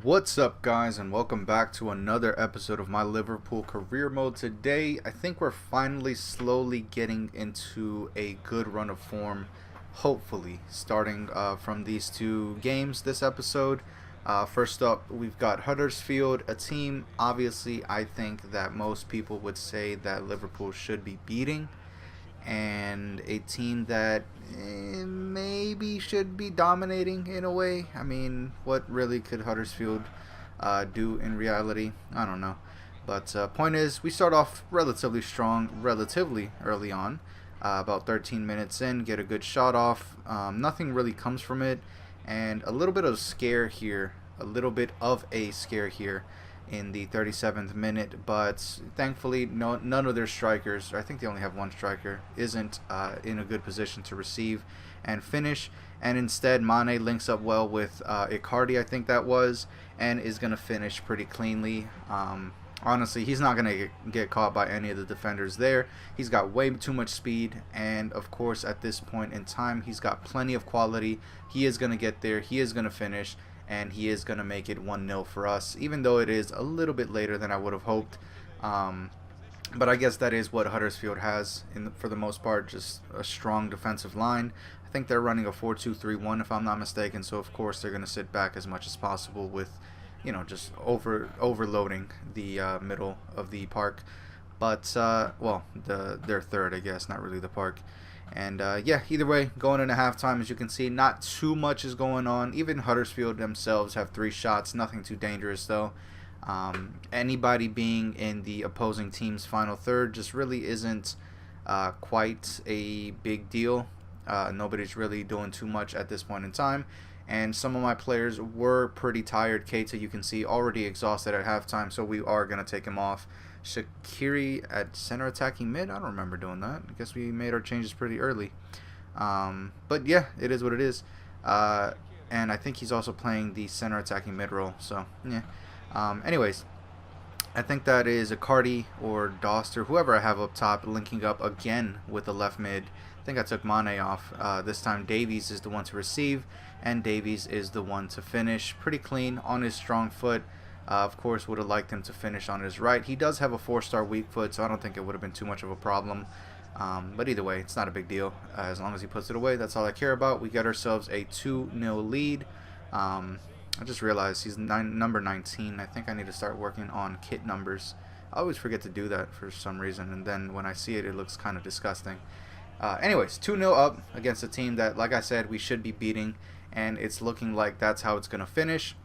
What's up, guys, and welcome back to another episode of my Liverpool career mode. Today, I think we're finally slowly getting into a good run of form, hopefully, starting from these two games this episode. First up, we've got Huddersfield, a team, obviously, I think that most people would say that Liverpool should be beating, and a team that maybe should be dominating in a way. I mean, what really could Huddersfield do in reality? I don't know. But point is, we start off relatively strong, relatively early on. About 13 minutes in, get a good shot off. Nothing really comes from it, and a little bit of scare here, a little bit of a scare here in the 37th minute, but thankfully none of their strikers, I think they only have one striker, isn't in a good position to receive and finish, and instead Mane links up well with Icardi, I think that was, and is going to finish pretty cleanly. Honestly, he's not going to get caught by any of the defenders there. He's got way too much speed, and of course at this point in time he's got plenty of quality. He is going to get there, he is going to finish, and he is going to make it 1-0 for us, even though it is a little bit later than I would have hoped. But I guess that is what Huddersfield has for the most part, just a strong defensive line. I think they're running a 4-2-3-1 if I'm not mistaken, so of course they're going to sit back as much as possible with, just overloading the middle of the park. But, well, their third, I guess, not really the park. And yeah, either way, going into halftime, as you can see, not too much is going on. Even Huddersfield themselves have 3 shots, nothing too dangerous though. Anybody being in the opposing team's final third just really isn't quite a big deal. Nobody's really doing too much at this point in time. And some of my players were pretty tired. Keita, you can see, already exhausted at halftime, so we are going to take him off. Shaqiri at center attacking mid. I don't remember doing that. I guess we made our changes pretty early. But yeah, it is what it is. And I think he's also playing the center attacking mid role. So yeah. Anyways, I think that is Icardi or Dost or whoever I have up top linking up again with the left mid. I think I took Mane off. This time Davies is the one to receive, and Davies is the one to finish. Pretty clean on his strong foot. Of course, would have liked him to finish on his right. He does have a 4-star weak foot, so I don't think it would have been too much of a problem. But either way, it's not a big deal. As long as he puts it away, that's all I care about. We get ourselves a 2-0 lead. I just realized he's number 19. I think I need to start working on kit numbers. I always forget to do that for some reason, and then when I see it, it looks kind of disgusting. Anyways, 2-0 up against a team that, like I said, we should be beating, and it's looking like that's how it's going to finish.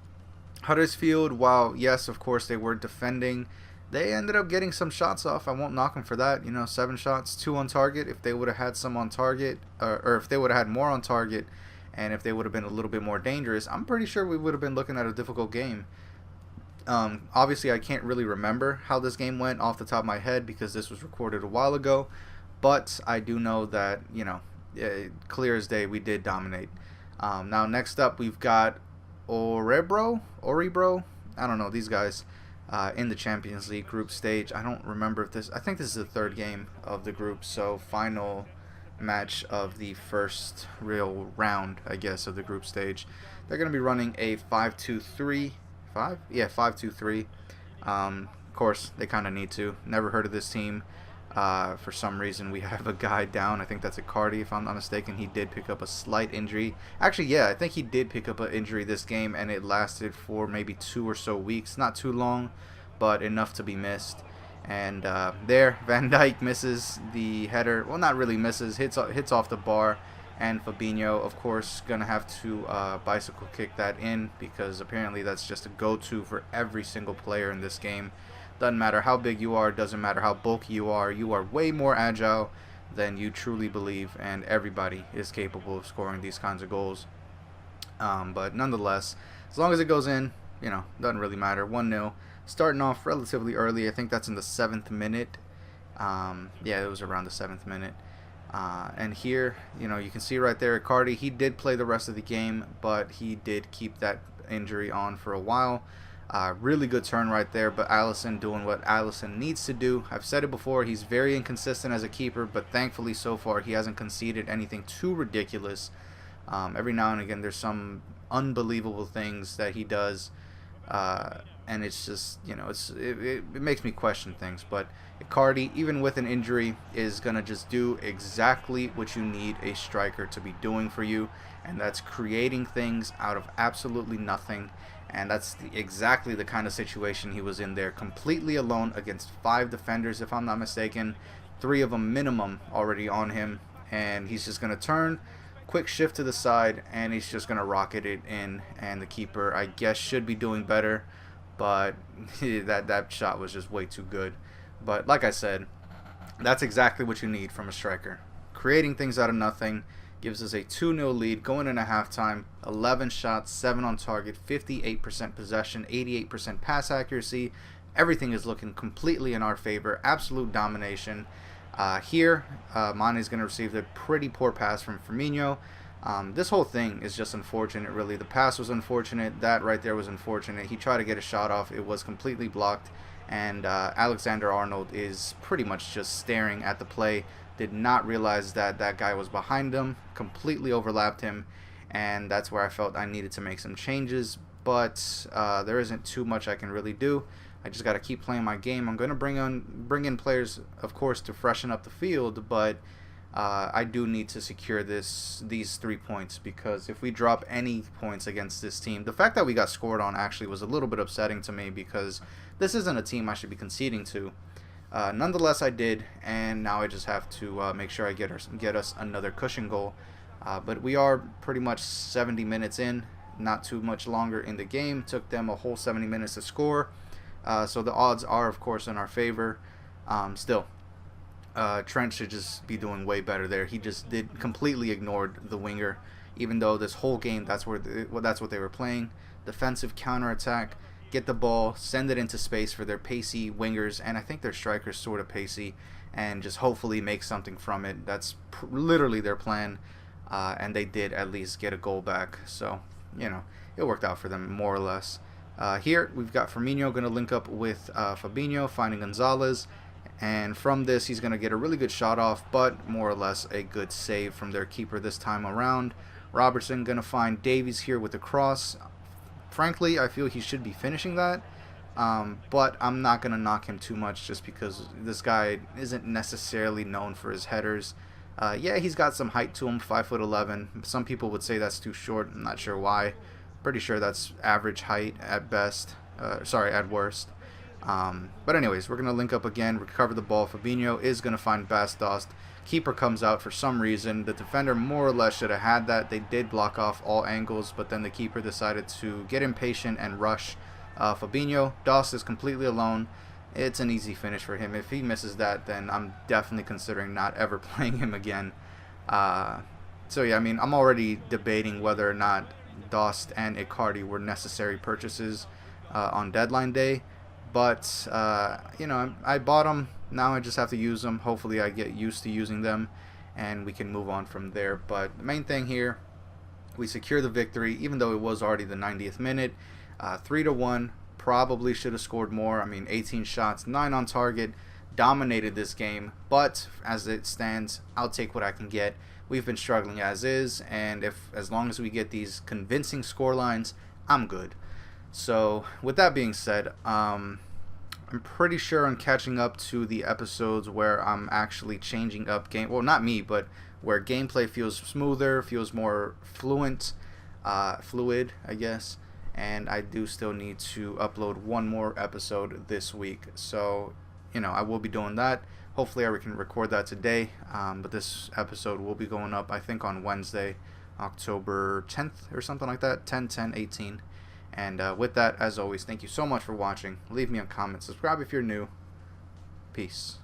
Huddersfield, while yes, of course, they were defending, they ended up getting some shots off. I won't knock them for that. 7 shots, 2 on target. If they would have had some on target, or if they would have had more on target, and if they would have been a little bit more dangerous, I'm pretty sure we would have been looking at a difficult game. Obviously, I can't really remember how this game went off the top of my head because this was recorded a while ago, but I do know that, clear as day, we did dominate. Now, next up, we've got Oribro, I don't know, these guys in the Champions League group stage. I don't remember if I think this is the 3rd game of the group, so final match of the first real round, I guess, of the group stage. They're going to be running a 5-2-3, 5-2-3. Of course, they kind of need to. Never heard of this team. For some reason, we have a guy down. I think that's Icardi, if I'm not mistaken. He did pick up a slight injury. Actually, yeah, I think he did pick up an injury this game, and it lasted for maybe 2 or so weeks. Not too long, but enough to be missed. And there, Van Dijk misses the header. Well, not really misses. Hits off the bar. And Fabinho, of course, going to have to bicycle kick that in because apparently that's just a go-to for every single player in this game. Doesn't matter how big you are, doesn't matter how bulky you are way more agile than you truly believe, and everybody is capable of scoring these kinds of goals. But nonetheless, as long as it goes in, doesn't really matter. 1-0. Starting off relatively early. I think that's in the 7th minute. Yeah, it was around the 7th minute. And here, you can see right there, Icardi, he did play the rest of the game, but he did keep that injury on for a while. Really good turn right there, but Alisson doing what Alisson needs to do. I've said it before, he's very inconsistent as a keeper, but thankfully so far he hasn't conceded anything too ridiculous. Every now and again there's some unbelievable things that he does And it's just, you know, it makes me question things. But Icardi, even with an injury, is gonna just do exactly what you need a striker to be doing for you, and that's creating things out of absolutely nothing. And that's exactly the kind of situation he was in there, completely alone against 5 defenders, if I'm not mistaken, 3 of them minimum already on him, and he's just gonna turn, quick shift to the side, and he's just gonna rocket it in. And the keeper, I guess, should be doing better, but that shot was just way too good. But like I said, that's exactly what you need from a striker. Creating things out of nothing. Gives us a 2-0 lead going into halftime. 11 shots, 7 on target, 58% possession, 88% pass accuracy. Everything is looking completely in our favor. Absolute domination. Here, Mane is going to receive a pretty poor pass from Firmino. This whole thing is just unfortunate, really. The pass was unfortunate. That right there was unfortunate. He tried to get a shot off. It was completely blocked. And Alexander-Arnold is pretty much just staring at the play. Did not realize that that guy was behind him. Completely overlapped him. And that's where I felt I needed to make some changes. But there isn't too much I can really do. I just got to keep playing my game. I'm going to bring in players, of course, to freshen up the field. But I do need to secure these 3 points, because if we drop any points against this team, the fact that we got scored on actually was a little bit upsetting to me, because this isn't a team I should be conceding to. Nonetheless, I did, and now I just have to make sure I get us another cushion goal. But we are pretty much 70 minutes in, not too much longer in the game. Took them a whole 70 minutes to score, so the odds are, of course, in our favor. Still, Trent should just be doing way better there. He just completely ignored the winger, even though this whole game that's what they were playing. Defensive counterattack. Get the ball, send it into space for their pacey wingers, and I think their strikers sort of pacey, and just hopefully make something from it. That's literally their plan, and they did at least get a goal back. So, you know, it worked out for them more or less. Here we've got Firmino going to link up with Fabinho, finding Gonzalez, and from this he's going to get a really good shot off, but more or less a good save from their keeper this time around. Robertson going to find Davies here with the cross. Frankly, I feel he should be finishing that, but I'm not going to knock him too much, just because this guy isn't necessarily known for his headers. Yeah, he's got some height to him, 5'11". Some people would say that's too short. I'm not sure why. Pretty sure that's average height at best. At worst. But anyways, we're going to link up again, recover the ball. Fabinho is going to find Bastos. Keeper comes out for some reason. The defender more or less should have had that. They did block off all angles, but then the keeper decided to get impatient and rush Fabinho. Dost is completely alone. It's an easy finish for him. If he misses that, then I'm definitely considering not ever playing him again. So yeah, I mean, I'm already debating whether or not Dost and Icardi were necessary purchases on deadline day. But, you know, I bought them. Now I just have to use them. Hopefully I get used to using them, and we can move on from there. But the main thing here, we secure the victory, even though it was already the 90th minute. 3-1. Probably should have scored more. I mean, 18 shots, 9 on target. Dominated this game. But as it stands, I'll take what I can get. We've been struggling as is, and as long as we get these convincing score lines, I'm good. So with that being said, I'm pretty sure I'm catching up to the episodes where I'm actually changing up game. Well, not me, but where gameplay feels smoother, feels more fluid, I guess. And I do still need to upload one more episode this week. So, you know, I will be doing that. Hopefully I can record that today. But this episode will be going up, I think, on Wednesday, October 10th or something like that. 10/10/18. And with that, as always, thank you so much for watching. Leave me a comment. Subscribe if you're new. Peace.